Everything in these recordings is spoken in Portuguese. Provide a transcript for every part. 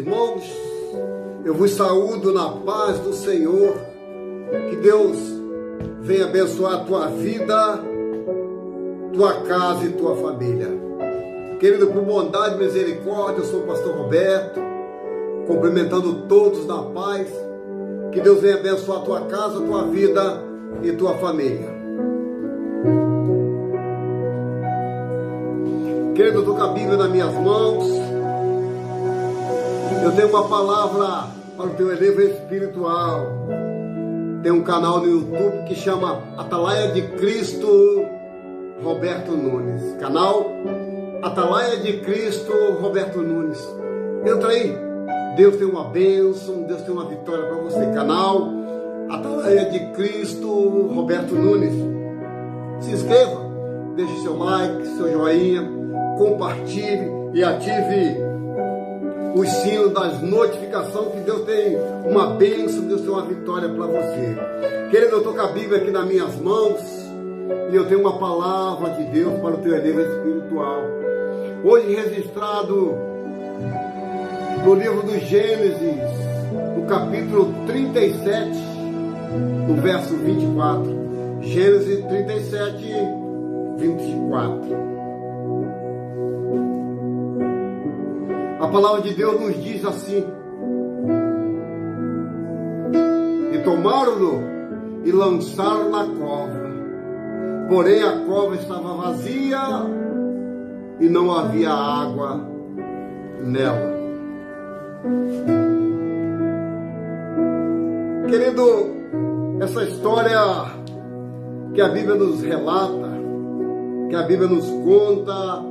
irmãos, eu vos saúdo na paz do Senhor. Que Deus venha abençoar a tua vida, tua casa e tua família. Querido, por bondade e misericórdia, eu sou o pastor Roberto, cumprimentando todos na paz. Que Deus venha abençoar a tua casa, a tua vida e tua família. Querido, eu estou com a Bíblia nas minhas mãos. Eu tenho uma palavra para o teu elevador espiritual. Tem um canal no YouTube que chama Atalaia de Cristo Roberto Nunes. Canal Atalaia de Cristo Roberto Nunes. Entra aí. Deus tem uma bênção, Deus tem uma vitória para você. Canal Atalaia de Cristo Roberto Nunes. Se inscreva, deixe seu like, seu joinha, compartilhe e ative os sinos das notificações, que Deus tem uma bênção, Deus tem uma vitória para você. Querido, eu estou com a Bíblia aqui nas minhas mãos e eu tenho uma palavra de Deus para o teu elevador espiritual. Hoje registrado no livro do Gênesis, no capítulo 37, no verso 24. Gênesis 37, 24. A palavra de Deus nos diz assim: e tomaram-no e lançaram na cova, porém a cova estava vazia e não havia água nela. Querido, essa história que a Bíblia nos relata, que a Bíblia nos conta,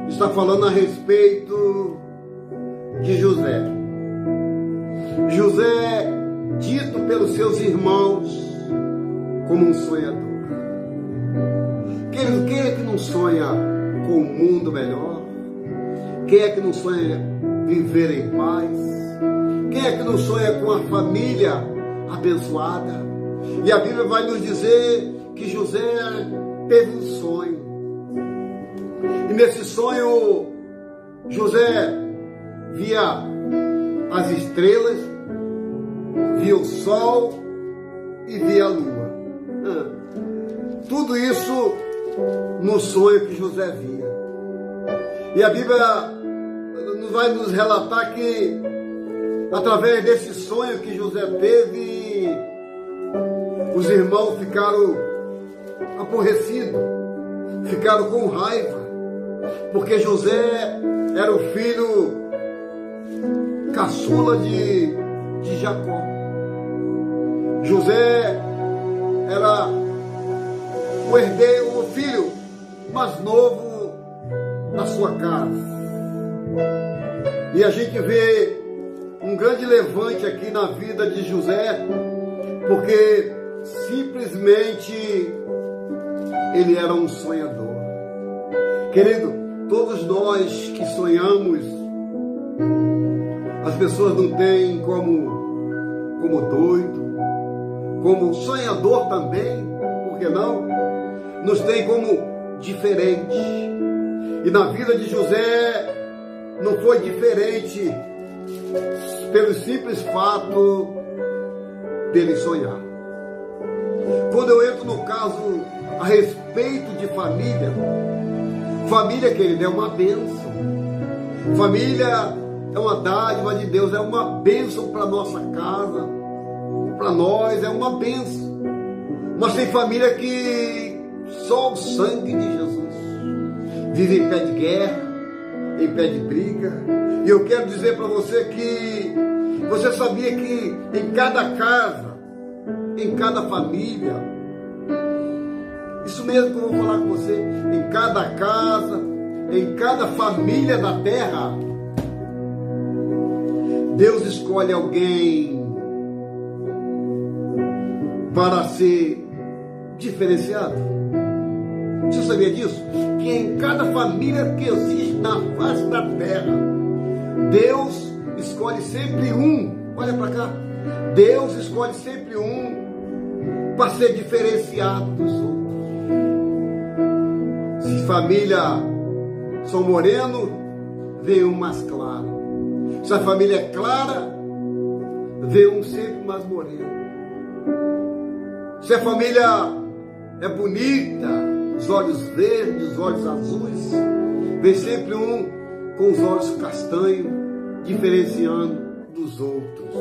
está falando a respeito de José. José, dito pelos seus irmãos como um sonhador. Querido, quem é que não sonha com um mundo melhor? Quem é que não sonha viver em paz? Quem é que não sonha com a família abençoada? E a Bíblia vai nos dizer que José teve um sonho. E nesse sonho, José via as estrelas, via o sol e via a lua. Tudo isso no sonho que José via. E a Bíblia vai nos relatar que, através desse sonho que José teve, os irmãos ficaram aborrecidos, ficaram com raiva, porque José era o filho caçula de Jacó. José era o herdeiro, o filho mais novo da sua casa. E a gente vê um grande levante aqui na vida de José, porque simplesmente ele era um sonhador. Querido, todos nós que sonhamos, as pessoas não têm como doido, como sonhador também, por que não? Nos tem como diferente. E na vida de José não foi diferente, pelo simples fato dele sonhar. Quando eu entro no caso a respeito de família, família, querido, é uma bênção. Família é uma dádiva de Deus, é uma bênção para nossa casa, para nós é uma bênção. Mas tem família que só o sangue de Jesus vive em pé de guerra, em pé de briga. E eu quero dizer para você que você sabia que em cada casa, em cada família, isso mesmo que eu vou falar com você, em cada casa, em cada família da terra, Deus escolhe alguém para ser diferenciado. Você sabia disso? Que em cada família que existe na face da terra, Deus escolhe sempre um. Olha para cá. Deus escolhe sempre um para ser diferenciado dos outros. Se família são moreno, vem um mais claro. Se a família é clara, vê um sempre mais moreno. Se a família é bonita, os olhos verdes, os olhos azuis, vê sempre um com os olhos castanhos, diferenciando dos outros.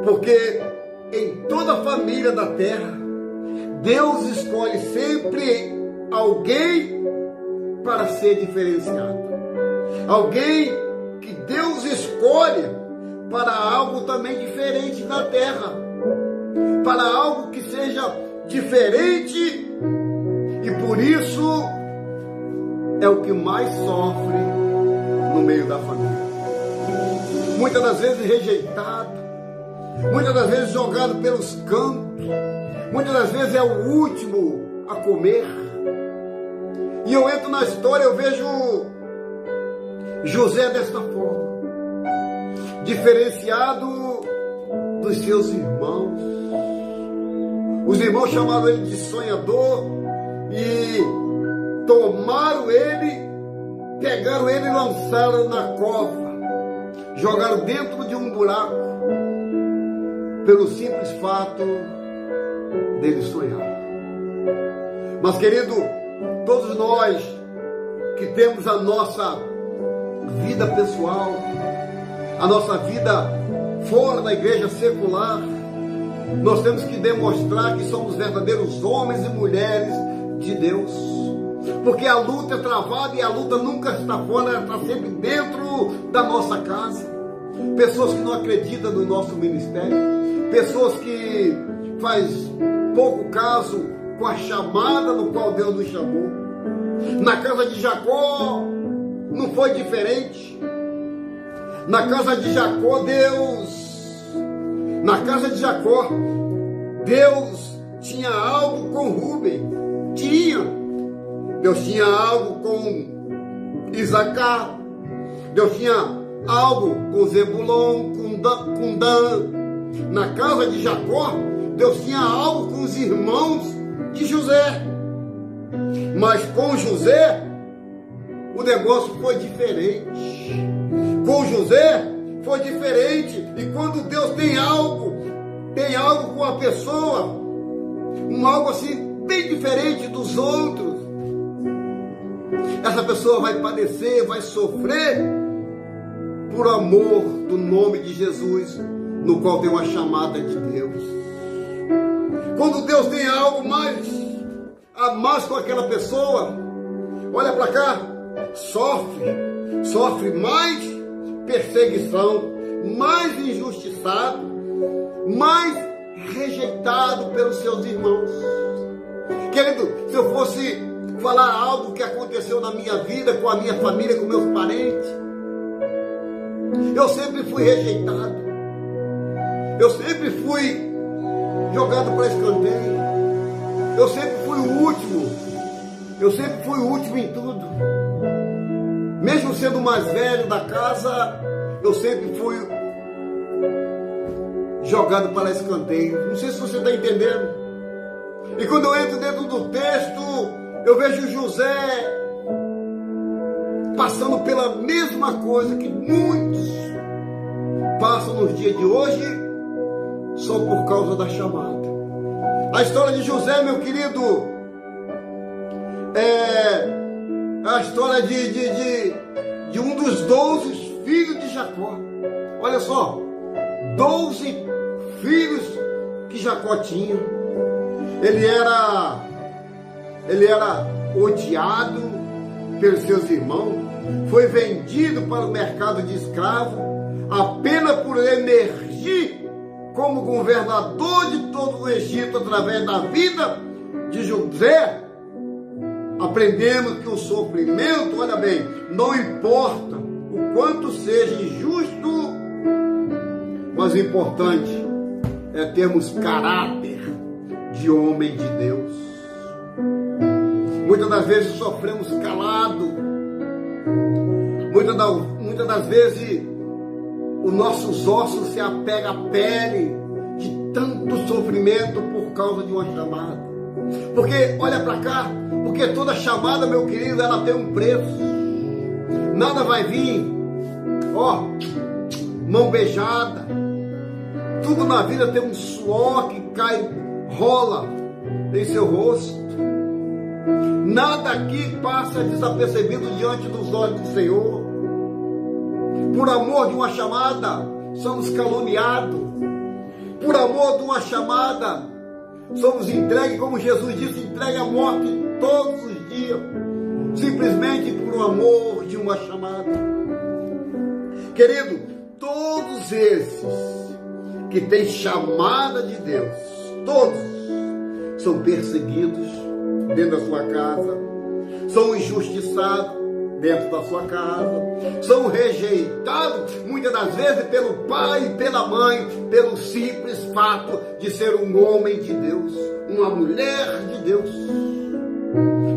Porque em toda a família da terra, Deus escolhe sempre alguém para ser diferenciado. Alguém que Deus escolhe para algo também diferente na terra. Para algo que seja diferente. E por isso é o que mais sofre no meio da família. Muitas das vezes rejeitado. Muitas das vezes jogado pelos cantos. Muitas das vezes é o último a comer. E eu entro na história, eu vejo José desta forma, diferenciado dos seus irmãos. Os irmãos chamaram ele de sonhador e tomaram ele, pegaram ele e lançaram na cova, jogaram dentro de um buraco, pelo simples fato dele sonhar. Mas, querido, todos nós que temos a nossa vida pessoal, a nossa vida fora da igreja secular, nós temos que demonstrar que somos verdadeiros homens e mulheres de Deus. Porque a luta é travada e a luta nunca está fora, ela está sempre dentro da nossa casa. Pessoas que não acreditam no nosso ministério, pessoas que faz pouco caso com a chamada no qual Deus nos chamou. Na casa de Jacó não foi diferente. Na casa de Jacó, Deus tinha algo com Rúben. Deus tinha algo com Isacar. Deus tinha algo com Zebulon, com Dan. Na casa de Jacó, Deus tinha algo com os irmãos de José. Mas com José, o negócio foi diferente. Com José foi diferente. E quando Deus tem algo com a pessoa, algo assim bem diferente dos outros, essa pessoa vai padecer, vai sofrer por amor do nome de Jesus, no qual tem uma chamada de Deus. Quando Deus tem algo a mais com aquela pessoa, olha para cá, sofre mais perseguição, mais injustiçado, mais rejeitado pelos seus irmãos. Querido, se eu fosse falar algo que aconteceu na minha vida, com a minha família, com meus parentes, eu sempre fui rejeitado, eu sempre fui jogado para escanteio, eu sempre fui o último em tudo. Mesmo sendo o mais velho da casa, eu sempre fui jogado para escanteio. Não sei se você está entendendo. E quando eu entro dentro do texto, eu vejo José passando pela mesma coisa que muitos passam nos dias de hoje, só por causa da chamada. A história de José, meu querido, é a história de um dos 12 filhos de Jacó. Olha só, 12 filhos que Jacó tinha. Ele era odiado pelos seus irmãos, foi vendido para o mercado de escravo, apenas por emergir como governador de todo o Egito através da vida de José. Aprendemos que o sofrimento, olha bem, não importa o quanto seja injusto, mas o importante é termos caráter de homem de Deus. Muitas das vezes sofremos calado, muitas das vezes os nossos ossos se apegam à pele de tanto sofrimento por causa de uma chamada. Porque, olha para cá, porque toda chamada, meu querido, ela tem um preço. Nada vai vir ó, mão beijada. Tudo na vida tem um suor que cai, rola em seu rosto. Nada aqui passa desapercebido diante dos olhos do Senhor. Por amor de uma chamada, somos caluniados. Por amor de uma chamada, somos entregues, como Jesus disse, entregue à morte todos os dias. Simplesmente por amor de uma chamada. Querido, todos esses que têm chamada de Deus, todos são perseguidos dentro da sua casa, são injustiçados dentro da sua casa, são rejeitados muitas das vezes pelo pai e pela mãe, pelo simples fato de ser um homem de Deus, uma mulher de Deus.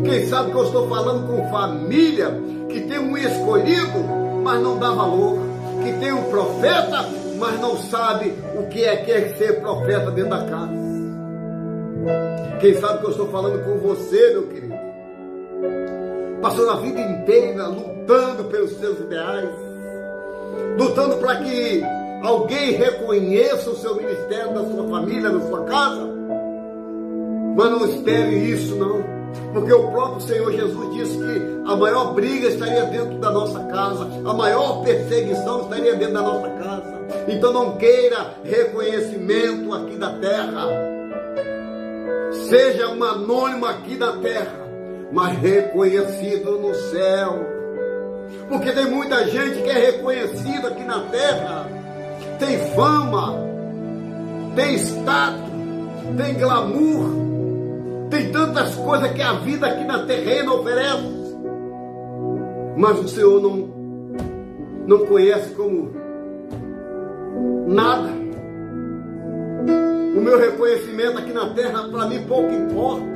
Quem sabe que eu estou falando com família que tem um escolhido, mas não dá valor, que tem um profeta, mas não sabe o que é ser profeta dentro da casa. Quem sabe que eu estou falando com você, meu querido, passou a vida inteira lutando pelos seus ideais, lutando para que alguém reconheça o seu ministério, da sua família, da sua casa. Mas não espere isso, não, porque o próprio Senhor Jesus disse que a maior briga estaria dentro da nossa casa, a maior perseguição estaria dentro da nossa casa. Então não queira reconhecimento aqui da terra, seja um anônimo aqui da terra, mas reconhecido no céu. Porque tem muita gente que é reconhecida aqui na terra, tem fama, tem status, tem glamour, tem tantas coisas que a vida aqui na terrena oferece, mas o Senhor não conhece como nada. O meu reconhecimento aqui na terra, para mim, pouco importa.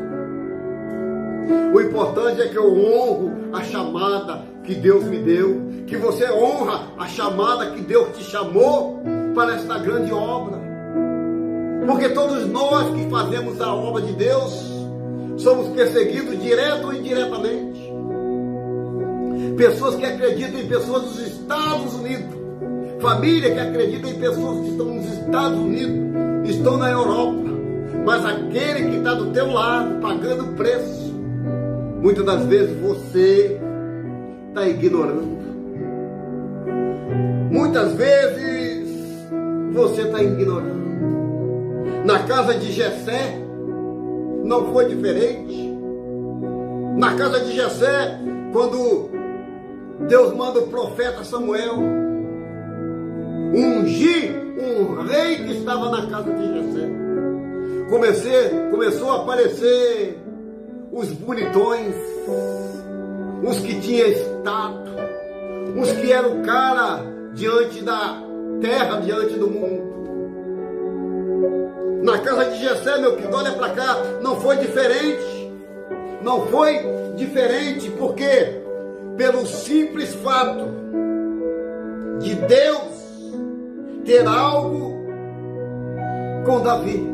O importante é que eu honro a chamada que Deus me deu, que você honra a chamada que Deus te chamou para esta grande obra. Porque todos nós que fazemos a obra de Deus somos perseguidos direto ou indiretamente. Pessoas que acreditam em pessoas dos Estados Unidos, família que acredita em pessoas que estão nos Estados Unidos, estão na Europa, mas aquele que está do teu lado, pagando preço, muitas das vezes você está ignorando. Muitas vezes você está ignorando. Na casa de Jessé não foi diferente. Na casa de Jessé, quando Deus manda o profeta Samuel ungir um rei que estava na casa de Jessé, começou a aparecer os bonitões, os que tinham status, os que eram cara diante da terra, diante do mundo. Na casa de Jessé, meu querido, olha para cá, não foi diferente. Não foi diferente, porque pelo simples fato de Deus ter algo com Davi.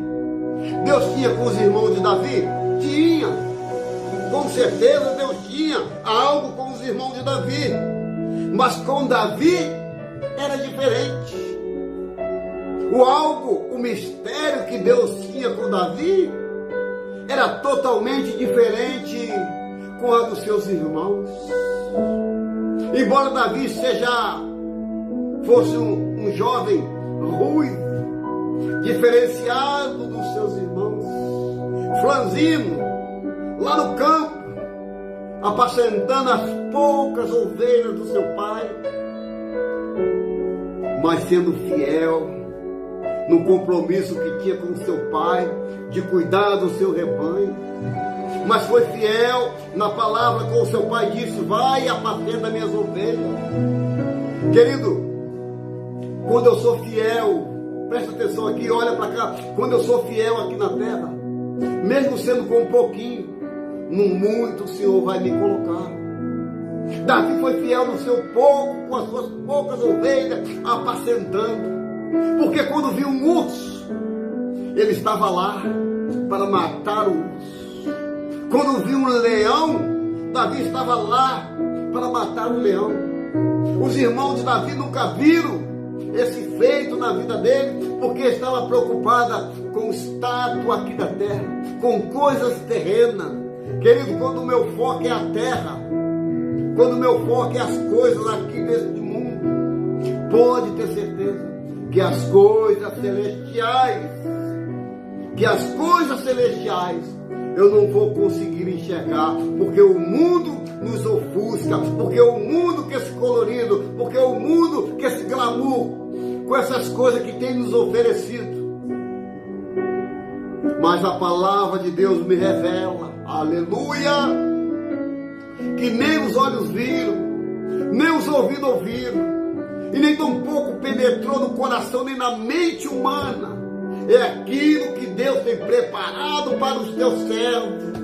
Deus tinha com os irmãos de Davi? Tinha. Com certeza Deus tinha algo com os irmãos de Davi. Mas com Davi era diferente. O algo, o mistério que Deus tinha com Davi era totalmente diferente com a dos seus irmãos. Embora Davi fosse um jovem ruivo, diferenciado dos seus irmãos, franzino, lá no campo, apacentando as poucas ovelhas do seu pai, mas sendo fiel no compromisso que tinha com o seu pai, de cuidar do seu rebanho. Mas foi fiel na palavra com o seu pai disse: vai e apacenta minhas ovelhas. Querido, quando eu sou fiel, presta atenção aqui, olha para cá, quando eu sou fiel aqui na terra, mesmo sendo com um pouquinho, no muito o Senhor vai me colocar. Davi foi fiel no seu pouco, com as suas poucas ovelhas, apacentando. Porque quando viu um urso, ele estava lá para matar o urso. Quando viu um leão, Davi estava lá para matar o leão. Os irmãos de Davi nunca viram esse feito na vida dele, porque estava preocupada com o status aqui da terra, com coisas terrenas. Querido, quando o meu foco é a terra, quando o meu foco é as coisas aqui deste mundo, pode ter certeza que as coisas celestiais, eu não vou conseguir enxergar, porque o mundo nos ofusca, porque o mundo quer esse colorido, porque o mundo quer esse glamour, com essas coisas que tem nos oferecido. Mas a palavra de Deus me revela, aleluia, que nem os olhos viram, nem os ouvidos ouviram, e nem tampouco penetrou no coração, nem na mente humana, é aquilo que Deus tem preparado para os teus servos.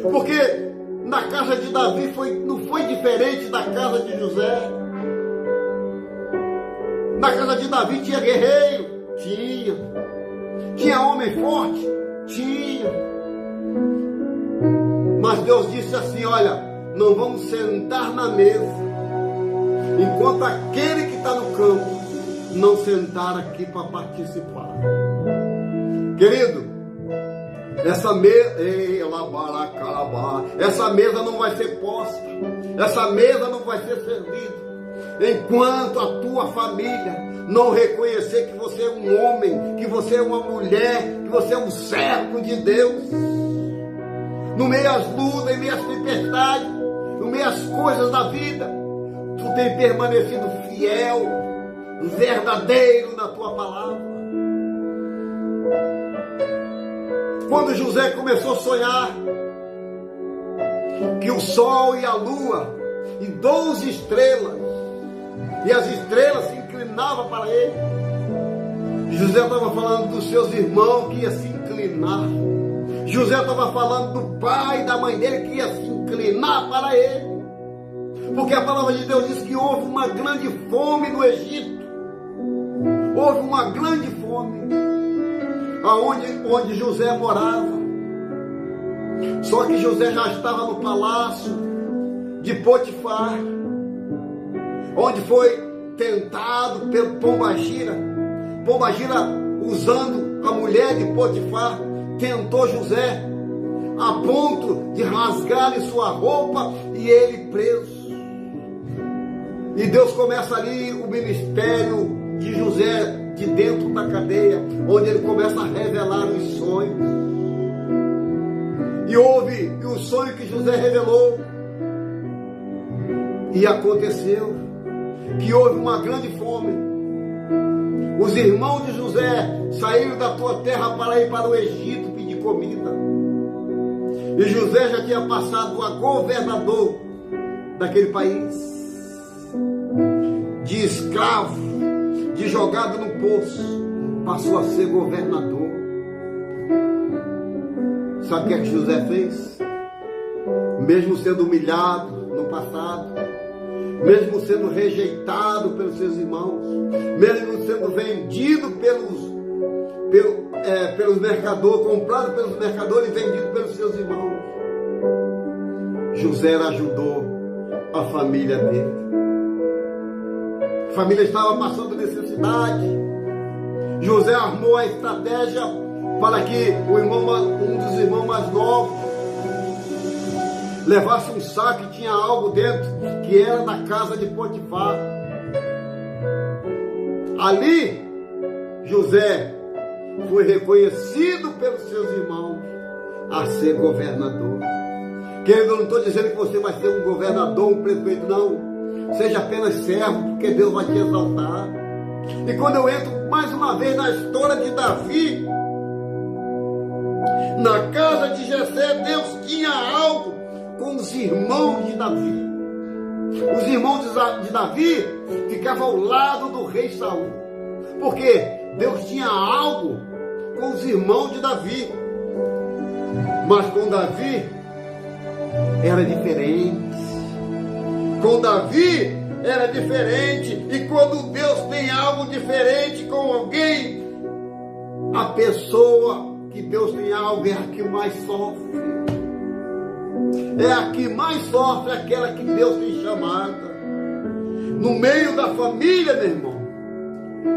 Porque na casa de Davi não foi diferente da casa de José. Na casa de Davi tinha guerreiro? Tinha. Tinha homem forte? Tinha. Mas Deus disse assim, olha, não vamos sentar na mesa enquanto aquele que está no campo não sentar aqui para participar. Querido, essa mesa não vai ser posta, essa mesa não vai ser servida enquanto a tua família não reconhecer que você é um homem, que você é uma mulher, que você é um servo de Deus. No meio às lutas, em meio às tempestades, no meio às coisas da vida, tu tem permanecido fiel, verdadeiro na tua palavra. Quando José começou a sonhar que o sol e a lua e 12 estrelas, e as estrelas se inclinavam para ele, José estava falando dos seus irmãos que ia se inclinar. José estava falando do pai e da mãe dele que ia se inclinar para ele. Porque a palavra de Deus diz que houve uma grande fome no Egito. Houve uma grande fome onde José morava. Só que José já estava no palácio de Potifar, onde foi tentado pelo Pombagira. Pombagira, usando a mulher de Potifar, tentou José a ponto de rasgar-lhe sua roupa e ele preso. E Deus começa ali o ministério de José de dentro da cadeia, onde ele começa a revelar os sonhos. E o sonho que José revelou, e aconteceu que houve uma grande fome. Os irmãos de José saíram da tua terra para ir para o Egito pedir comida. E José já tinha passado a governador daquele país. De escravo, de jogado no poço, passou a ser governador. Sabe o que é que José fez? Mesmo sendo humilhado no passado, mesmo sendo rejeitado pelos seus irmãos, mesmo sendo vendido pelos mercadores, comprado pelos mercadores e vendido pelos seus irmãos, José ajudou a família dele. A família estava passando necessidade. José armou a estratégia para que um dos irmãos mais novos levasse um saco que tinha algo dentro, que era da casa de Potifar. Ali, José foi reconhecido pelos seus irmãos a ser governador. Querido, eu não estou dizendo que você vai ser um governador, um prefeito, não. Seja apenas servo, porque Deus vai te exaltar. E quando eu entro mais uma vez na história de Davi, na casa de Jessé, Deus tinha algo com os irmãos de Davi. Os irmãos de Davi ficavam ao lado do rei Saul, porque Deus tinha algo com os irmãos de Davi. Mas com Davi era diferente. Com Davi era diferente. E quando Deus tem algo diferente com alguém, a pessoa que Deus tem algo é a que mais sofre. É a que mais sofre, aquela que Deus tem chamada. No meio da família, meu irmão,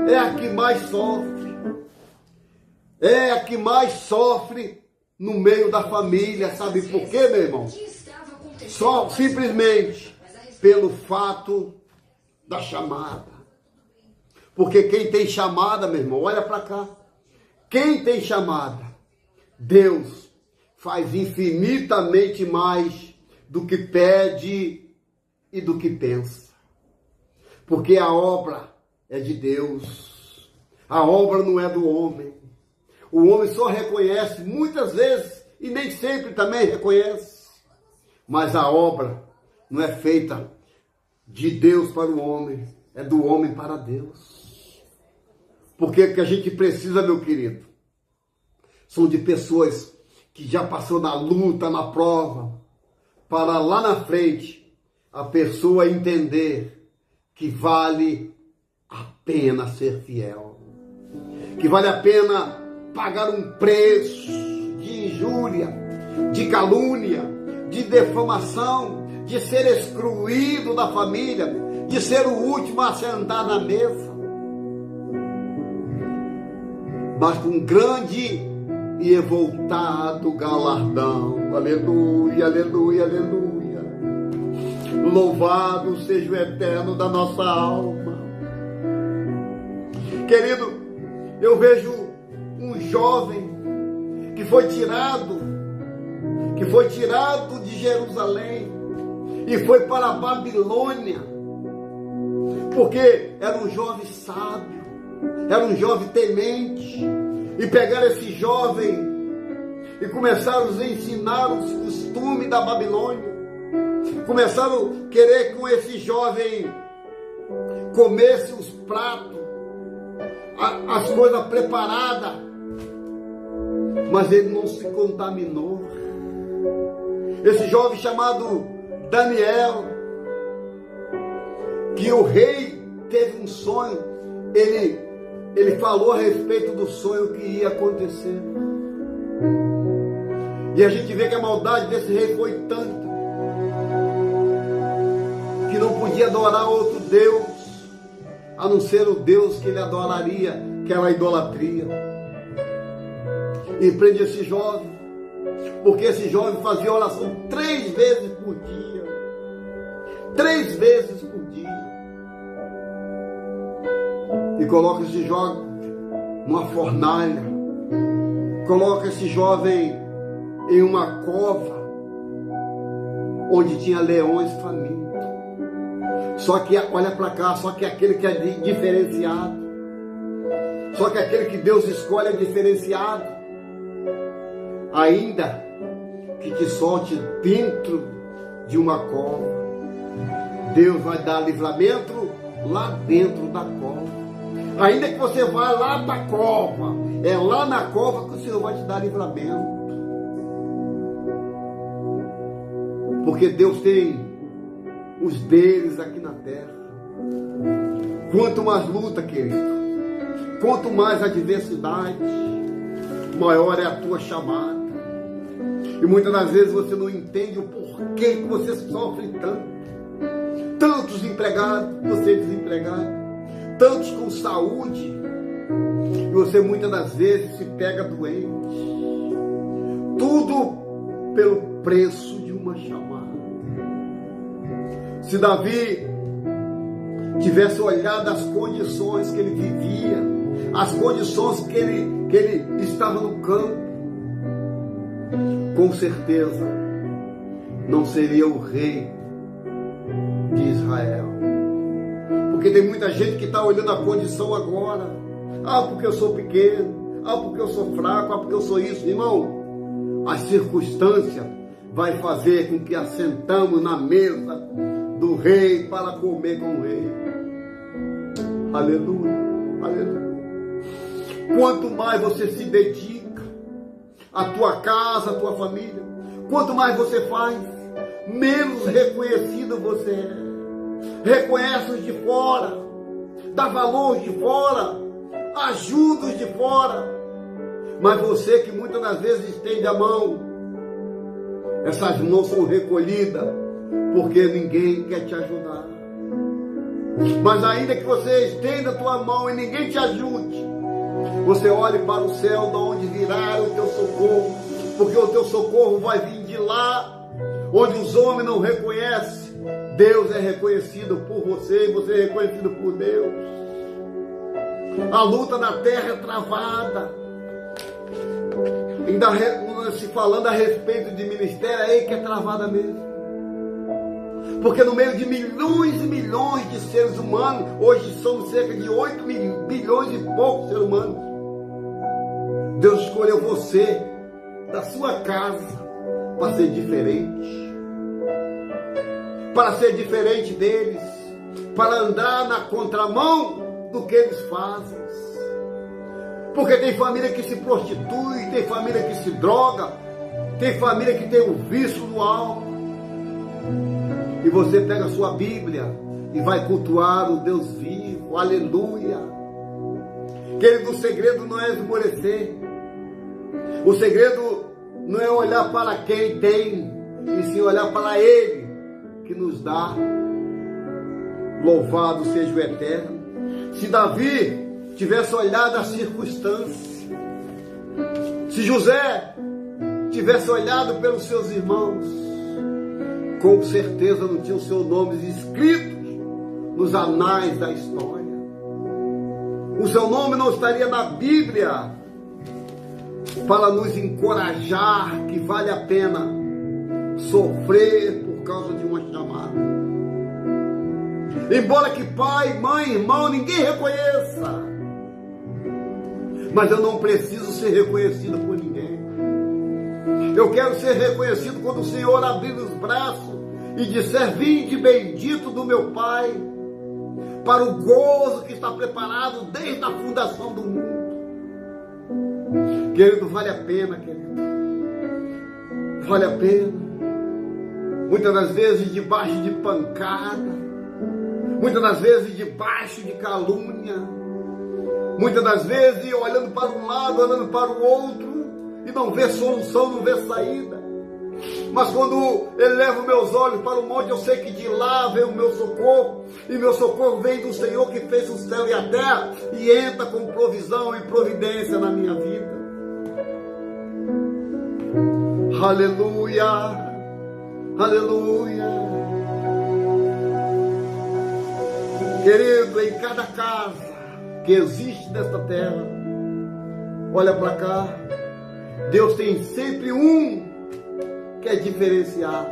é a que mais sofre. É a que mais sofre no meio da família. Sabe por quê, meu irmão? Só simplesmente pelo fato da chamada. Porque quem tem chamada, meu irmão, olha para cá. Quem tem chamada, Deus faz infinitamente mais do que pede e do que pensa. Porque a obra é de Deus. A obra não é do homem. O homem só reconhece muitas vezes e nem sempre também reconhece. Mas a obra não é feita de Deus para o homem, é do homem para Deus. Porque o que a gente precisa, meu querido, são de pessoas que já passou na luta, na prova, para lá na frente a pessoa entender que vale a pena ser fiel, que vale a pena pagar um preço de injúria, de calúnia, de defamação, de ser excluído da família, de ser o último a sentar na mesa. Basta um grande e revoltado galardão. Aleluia, aleluia, aleluia. Louvado seja o eterno da nossa alma. Querido, eu vejo um jovem que foi tirado de Jerusalém e foi para a Babilônia, porque era um jovem sábio, era um jovem temente, e pegaram esse jovem e começaram a ensinar os costumes da Babilônia, começaram a querer que esse jovem comesse os pratos, as coisas preparadas, mas ele não se contaminou. Esse jovem chamado Daniel, que o rei teve um sonho, ele falou a respeito do sonho que ia acontecer. E a gente vê que a maldade desse rei foi tanta que não podia adorar outro Deus a não ser o Deus que ele adoraria, que era a idolatria. E prende esse jovem, porque esse jovem fazia oração 3 vezes por dia. 3 vezes por dia. E coloca esse jovem numa fornalha. Coloca esse jovem em uma cova onde tinha leões famintos. Só que, olha para cá, só que aquele que é diferenciado, só que aquele que Deus escolhe é diferenciado. Ainda que te solte dentro de uma cova, Deus vai dar livramento lá dentro da cova. Ainda que você vá lá da cova, é lá na cova que o Senhor vai te dar livramento. Porque Deus tem os deles aqui na terra. Quanto mais luta, querido, quanto mais adversidade, maior é a tua chamada. E muitas das vezes você não entende o porquê que você sofre tanto. Tantos empregados, você desempregado, tantos com saúde, e você muitas das vezes se pega doente. Tudo pelo preço de uma chamada. Se Davi tivesse olhado as condições que ele vivia, as condições que ele estava no campo, com certeza não seria o rei de Israel. Porque tem muita gente que está olhando a condição agora. Ah, porque eu sou pequeno. Ah, porque eu sou fraco. Ah, porque eu sou isso. Irmão, a circunstância vai fazer com que assentamos na mesa do rei para comer com o rei. Aleluia, aleluia. Quanto mais você se dedica à tua casa, à tua família, quanto mais você faz, menos reconhecido você é. Reconhece os de fora, dá valor de fora, ajuda os de fora. Mas você que muitas das vezes estende a mão essas mãos são recolhidas, porque ninguém quer te ajudar. Mas ainda que você estenda a tua mão e ninguém te ajude, você olhe para o céu, de onde virá o teu socorro, porque o teu socorro vai vir de lá, onde os homens não reconhecem. Deus é reconhecido por você e você é reconhecido por Deus. A luta na terra é travada. Ainda se falando a respeito de ministério, é aí que é travada mesmo. Porque no meio de milhões e milhões de seres humanos, hoje somos cerca de 8 bilhões e poucos seres humanos, Deus escolheu você, da sua casa, para ser diferente. Para ser diferente deles, para andar na contramão do que eles fazem. Porque tem família que se prostitui, tem família que se droga, tem família que tem o vício no álcool. E você pega a sua Bíblia e vai cultuar o Deus vivo, aleluia. Querido, o segredo não é esmorecer. O segredo não é olhar para quem tem, e sim olhar para Ele, que nos dá. Louvado seja o Eterno. Se Davi tivesse olhado as circunstâncias, se José tivesse olhado pelos seus irmãos, com certeza não tinham seus nomes escritos nos anais da história. O seu nome não estaria na Bíblia para nos encorajar que vale a pena sofrer por causa de uma chamada. Embora que pai, mãe, irmão, ninguém reconheça, mas eu não preciso ser reconhecido por ninguém. Eu quero ser reconhecido quando o Senhor abrir os braços e disser: vinde bendito do meu Pai, para o gozo que está preparado desde a fundação do mundo. Querido, vale a pena, querido. Vale a pena. Muitas das vezes debaixo de pancada, muitas das vezes debaixo de calúnia, muitas das vezes olhando para um lado, olhando para o outro, e não vê solução, não vê saída. Mas quando elevo meus olhos para o monte, eu sei que de lá vem o meu socorro, e meu socorro vem do Senhor que fez o céu e a terra, e entra com provisão e providência na minha vida. Aleluia, aleluia. Querido, em cada casa que existe nesta terra, olha para cá, Deus tem sempre um que é diferenciado.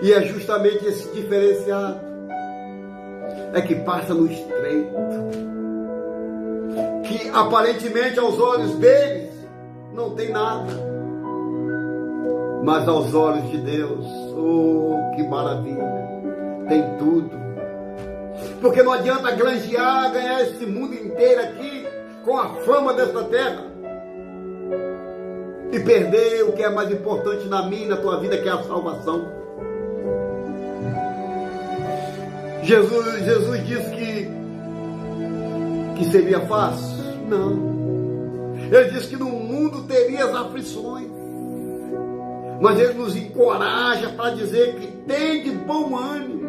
E é justamente esse diferenciado é que passa no estreito, que aparentemente aos olhos deles não tem nada, mas aos olhos de Deus, oh, que maravilha, tem tudo. Porque não adianta granjear, ganhar esse mundo inteiro aqui com a fama desta terra e perder o que é mais importante na minha e na tua vida, que é a salvação. Jesus disse que seria fácil? Não. Ele disse que no mundo teria as aflições, mas Ele nos encoraja para dizer que tem de bom ânimo.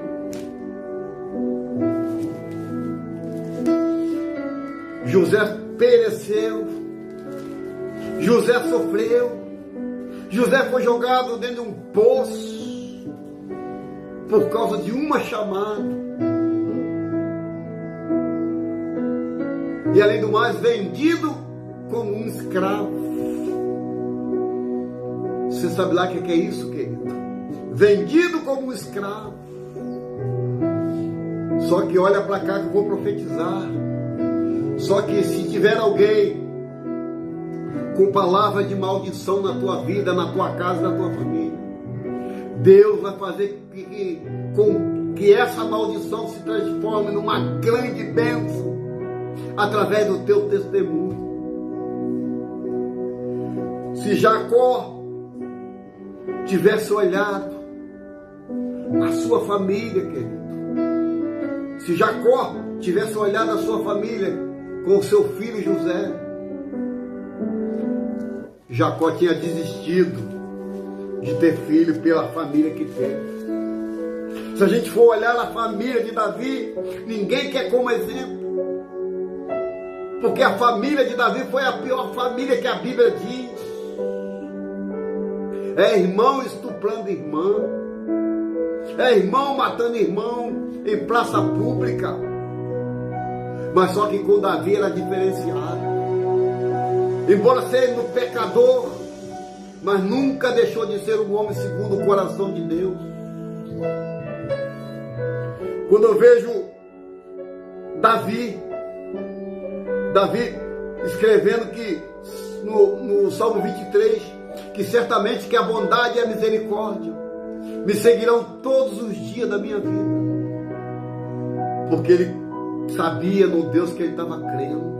José pereceu, José sofreu, José foi jogado dentro de um poço por causa de uma chamada. E além do mais, vendido como um escravo. Você sabe lá o que é isso, querido? Vendido como um escravo. Só que olha para cá que eu vou profetizar. Só que se tiver alguém com palavra de maldição na tua vida, na tua casa, na tua família, Deus vai fazer com que essa maldição se transforme numa grande bênção através do teu testemunho. Se Jacó tivesse olhado a sua família, querido, se Jacó tivesse olhado a sua família com o seu filho José, Jacó tinha desistido de ter filho pela família que teve. Se a gente for olhar a família de Davi, ninguém quer como exemplo. Porque a família de Davi foi a pior família que a Bíblia diz. É irmão estuprando irmão. É irmão matando irmão em praça pública. Mas só que com Davi era diferenciado. Embora sendo pecador, mas nunca deixou de ser um homem segundo o coração de Deus. Quando eu vejo Davi escrevendo que no Salmo 23, que certamente que a bondade e a misericórdia me seguirão todos os dias da minha vida, porque ele sabia no Deus que ele estava crendo,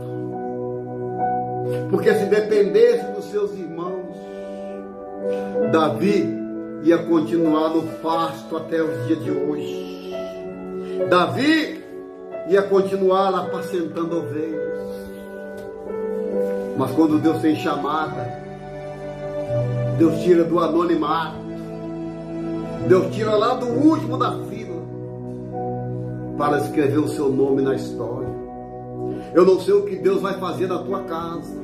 porque se dependesse dos seus irmãos, Davi ia continuar no pasto até os dias de hoje. Davi ia continuar apacentando ovelhas. Mas quando Deus tem chamada, Deus tira do anonimato, Deus tira lá do último da fila para escrever o seu nome na história. Eu não sei o que Deus vai fazer na tua casa,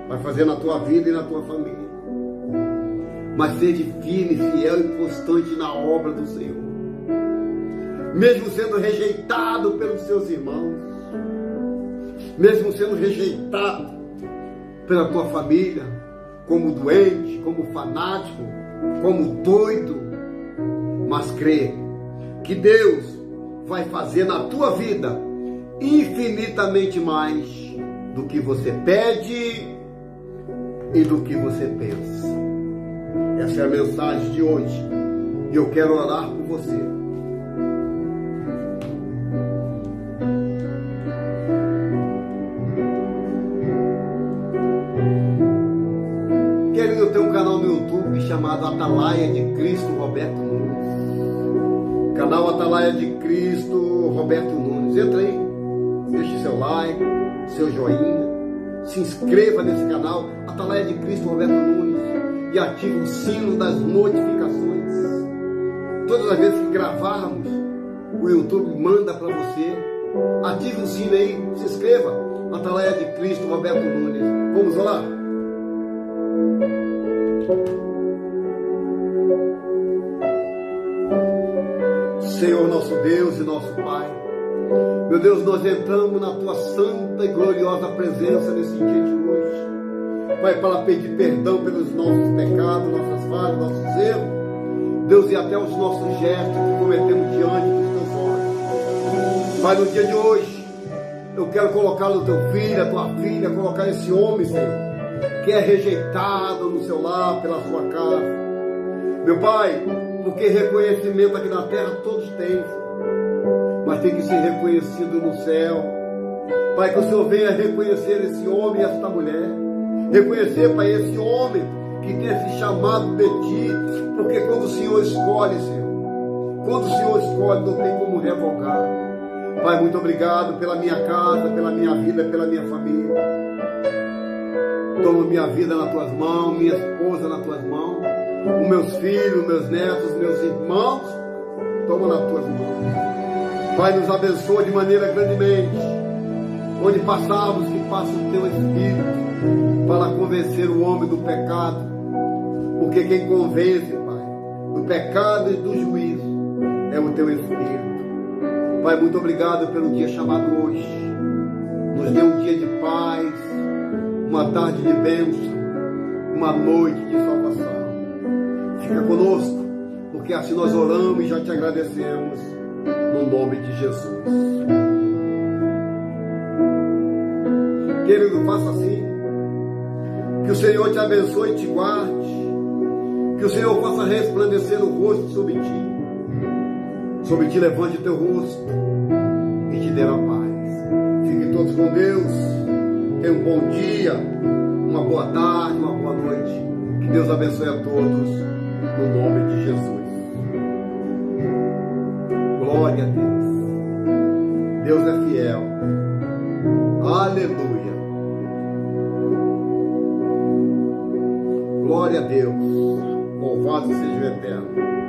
vai fazer na tua vida e na tua família, mas seja firme, fiel e constante na obra do Senhor. Mesmo sendo rejeitado pelos seus irmãos, mesmo sendo rejeitado pela tua família, como doente, como fanático, como doido, mas crê que Deus vai fazer na tua vida infinitamente mais do que você pede e do que você pensa. Essa é a mensagem de hoje e eu quero orar por você. Eu tenho um canal no YouTube chamado Atalaia de Cristo Roberto Nunes. Canal Atalaia de Cristo Roberto Nunes. Entra aí, deixe seu like, seu joinha, se inscreva nesse canal Atalaia de Cristo Roberto Nunes e ative o sino das notificações. Todas as vezes que gravarmos, o YouTube manda para você. Ative o sino aí, se inscreva. Atalaia de Cristo Roberto Nunes. Vamos lá? Senhor nosso Deus e nosso Pai, meu Deus, nós entramos na Tua santa e gloriosa presença nesse dia de hoje, Pai, para pedir perdão pelos nossos pecados, nossas falhas, nossos erros, Deus, e até os nossos gestos que cometemos diante dos Teus olhos. Pai, no dia de hoje, eu quero colocar o Teu filho, a Tua filha, colocar esse homem, Senhor, que é rejeitado no seu lar, pela sua casa. Meu Pai, porque reconhecimento aqui na terra todos têm, mas tem que ser reconhecido no céu. Pai, que o Senhor venha reconhecer esse homem e esta mulher. Reconhecer, Pai, esse homem que tem esse chamado de Ti, porque quando o Senhor escolhe, Senhor, quando o Senhor escolhe, não tem como revogar. Pai, muito obrigado pela minha casa, pela minha vida, pela minha família. Toma minha vida nas Tuas mãos, minha esposa nas Tuas mãos, os meus filhos, meus netos, meus irmãos, toma nas Tuas mãos. Pai, nos abençoa de maneira grandemente. Onde passarmos, que passe o Teu Espírito para convencer o homem do pecado. Porque quem convence, Pai, do pecado e do juízo é o Teu Espírito. Pai, muito obrigado pelo dia chamado hoje. Nos dê um dia de paz, uma tarde de bênção, uma noite de salvação. Fica conosco, porque assim nós oramos e já Te agradecemos, no nome de Jesus. Querido, faça assim. Que o Senhor te abençoe e te guarde. Que o Senhor faça resplandecer o rosto sobre ti. Sobre ti levante teu rosto e te dê a paz. Fiquem todos com Deus. Tenham um bom dia, uma boa tarde, uma boa noite. Que Deus abençoe a todos, no nome de Jesus. Glória a Deus. Deus é fiel. Aleluia. Glória a Deus. Louvado seja o Eterno.